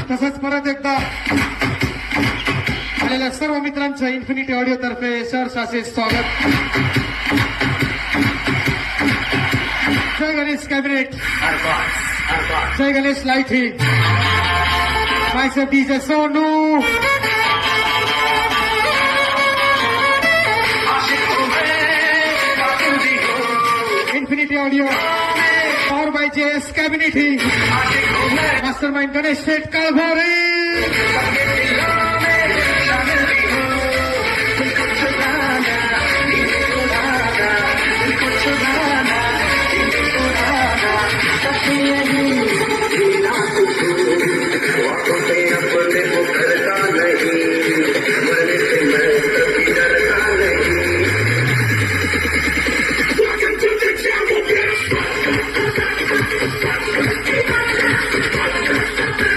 तसंच परत एकदा आलेल्या सर्व मित्रांचं इन्फिनिटी ऑडिओ तर्फे सहर्ष असे स्वागत. जय गणेश कॅबिनेट, जय गणेश लाईठी, myself DJ Sonu. Infinity audio power by JS कॅबिनेटी, मास्टरमाइंड गणेश शेठ काळभोरे.